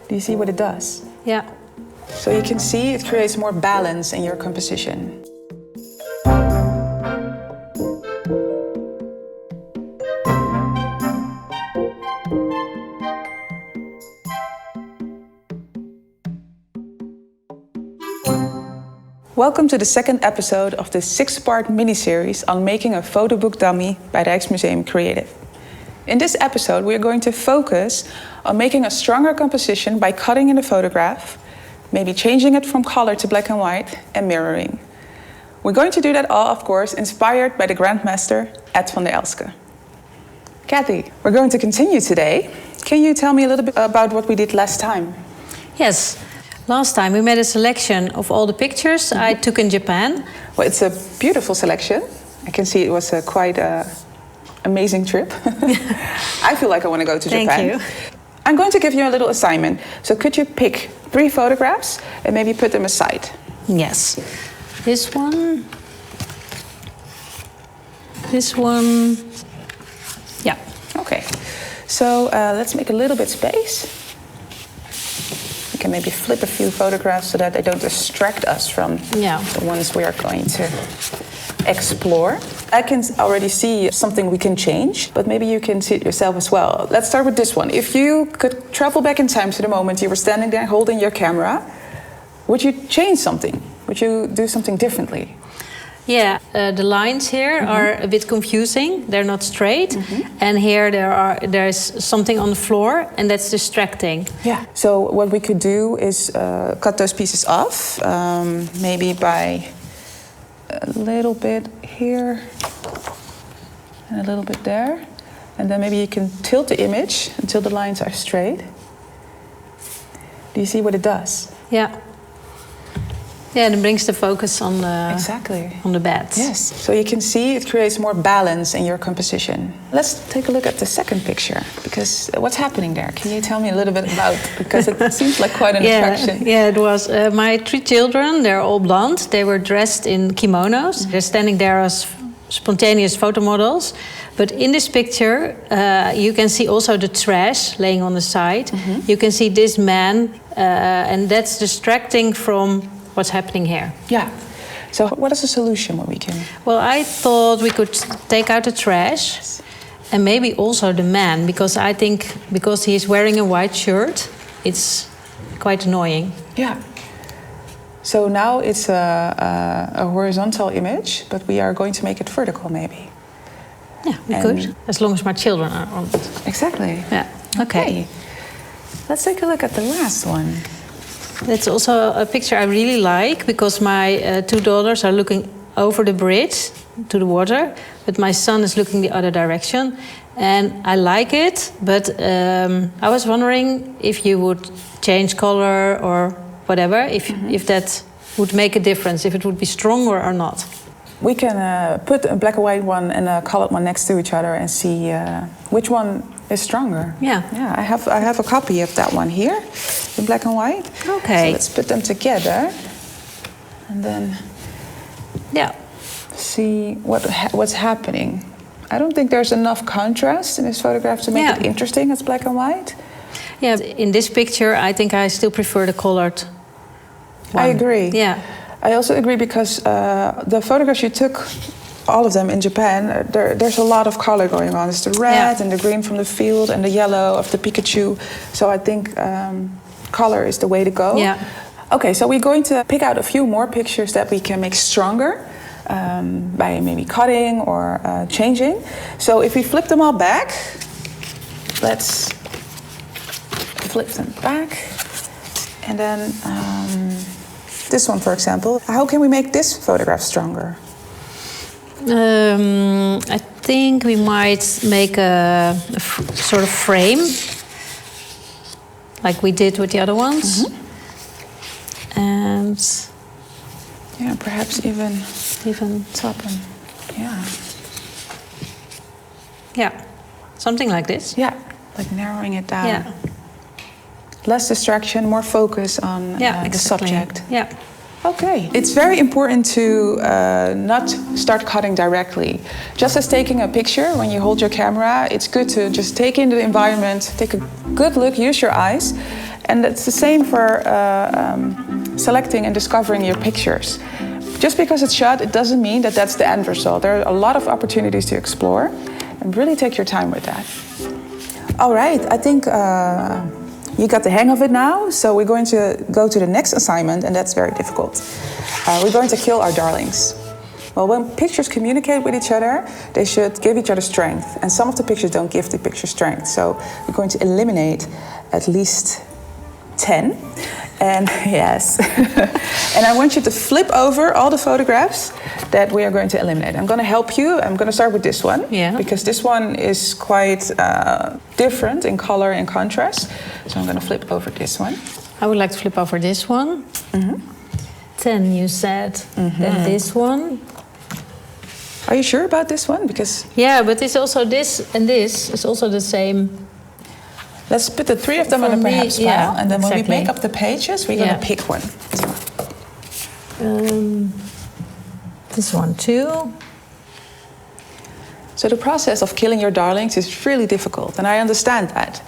Do you see what it does? Yeah. So you can see it creates more balance in your composition. Welcome to the second episode of this 6-part mini-series on making a photobook dummy by Rijksmuseum Creative. In this episode, we are going to focus on making a stronger composition by cutting in the photograph, maybe changing it from color to black and white, and mirroring. We're going to do that all, of course, inspired by the Grandmaster, Ed van der Elske. Kathy, we're going to continue today. Can you tell me a little bit about what we did last time? Yes. Last time we made a selection of all the pictures I took in Japan. Well, it's a beautiful selection. I can see it was a quite amazing trip. I feel like I want to go to Japan. Thank you. I'm going to give you a little assignment. So could you pick 3 photographs and maybe put them aside? Yes. This one. This one. Yeah. Okay. So let's make a little bit space. We can maybe flip a few photographs so that they don't distract us from the ones we are going to explore. I can already see something we can change, but maybe you can see it yourself as well. Let's start with this one. If you could travel back in time to the moment you were standing there holding your camera, would you change something? Would you do something differently? Yeah, the lines here are a bit confusing. They're not straight. And here there is something on the floor, and that's distracting. Yeah. So what we could do is cut those pieces off, maybe by a little bit here and a little bit there. And then maybe you can tilt the image until the lines are straight. Do you see what it does? Yeah. Yeah, it brings the focus on the bed. Yes. So you can see it creates more balance in your composition. Let's take a look at the second picture, because what's happening there? Can you tell me a little bit about, because it seems like quite an attraction. Yeah, it was. My 3 children, they're all blonde. They were dressed in kimonos. They're standing there as spontaneous photo models. But in this picture, you can see also the trash laying on the side. You can see this man, and that's distracting from what's happening here. Yeah. So what is the solution what we can... Well, I thought we could take out the trash and maybe also the man, because I think because he's wearing a white shirt, it's quite annoying. Yeah. So now it's a horizontal image, but we are going to make it vertical maybe. Yeah, we could, as long as my children are on it. Exactly. Yeah. Okay. Let's take a look at the last one. That's also a picture I really like, because my 2 daughters are looking over the bridge to the water, but my son is looking the other direction. And I like it, but I was wondering if you would change color or whatever, if that would make a difference, if it would be stronger or not. We can put a black and white one and a colored one next to each other and see which one is stronger. Yeah. Yeah, I have a copy of that one here in black and white. Okay. So let's put them together and then see what's happening. I don't think there's enough contrast in this photograph to make it interesting as black and white. Yeah. In this picture, I think I still prefer the colored one. I agree. Yeah. I also agree because the photographs you took, all of them in Japan, there's a lot of color going on. There's the red and the green from the field and the yellow of the Pikachu. So I think color is the way to go. Yeah. Okay, so we're going to pick out a few more pictures that we can make stronger by maybe cutting or changing. So if we flip them all back, let's flip them back. And then this one, for example. How can we make this photograph stronger? I think we might make a sort of frame, like we did with the other ones. And perhaps even top them. Yeah, something like this. Yeah, like narrowing it down. Yeah. Less distraction, more focus on the subject. Yeah. Okay, it's very important to not start cutting directly. Just as taking a picture, when you hold your camera, it's good to just take in the environment, take a good look, use your eyes. And it's the same for selecting and discovering your pictures. Just because it's shot, it doesn't mean that that's the end result. There are a lot of opportunities to explore, and really take your time with that. All right, I think you got the hang of it now, so we're going to go to the next assignment, and that's very difficult. We're going to kill our darlings. Well, when pictures communicate with each other, they should give each other strength, and some of the pictures don't give the picture strength, so we're going to eliminate at least 10. And yes, and I want you to flip over all the photographs that we are going to eliminate. I'm going to help you. I'm going to start with this one, because this one is quite different in color and contrast. So I'm going to flip over this one. I would like to flip over this one. 10, you said. Then this one. Are you sure about this one? Because yeah, but it's also this and this is also the same. Let's put the three of them on a perhaps pile, and then when we make up the pages, we're going to pick one. This one too. So the process of killing your darlings is really difficult, and I understand that.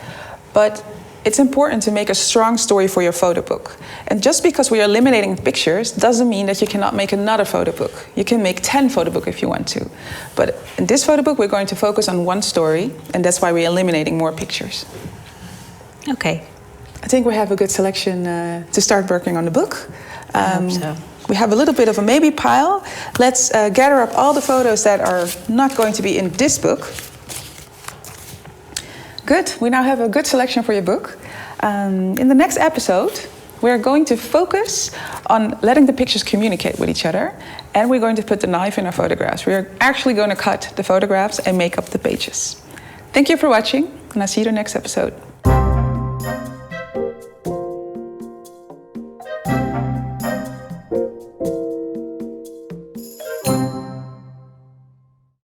But it's important to make a strong story for your photo book. And just because we are eliminating pictures doesn't mean that you cannot make another photo book. You can make 10 photo books if you want to. But in this photo book, we're going to focus on one story, and that's why we're eliminating more pictures. Okay. I think we have a good selection to start working on the book. I hope so. We have a little bit of a maybe pile. Let's gather up all the photos that are not going to be in this book. Good, we now have a good selection for your book. In the next episode, we're going to focus on letting the pictures communicate with each other, and we're going to put the knife in our photographs. We're actually going to cut the photographs and make up the pages. Thank you for watching, and I'll see you in the next episode.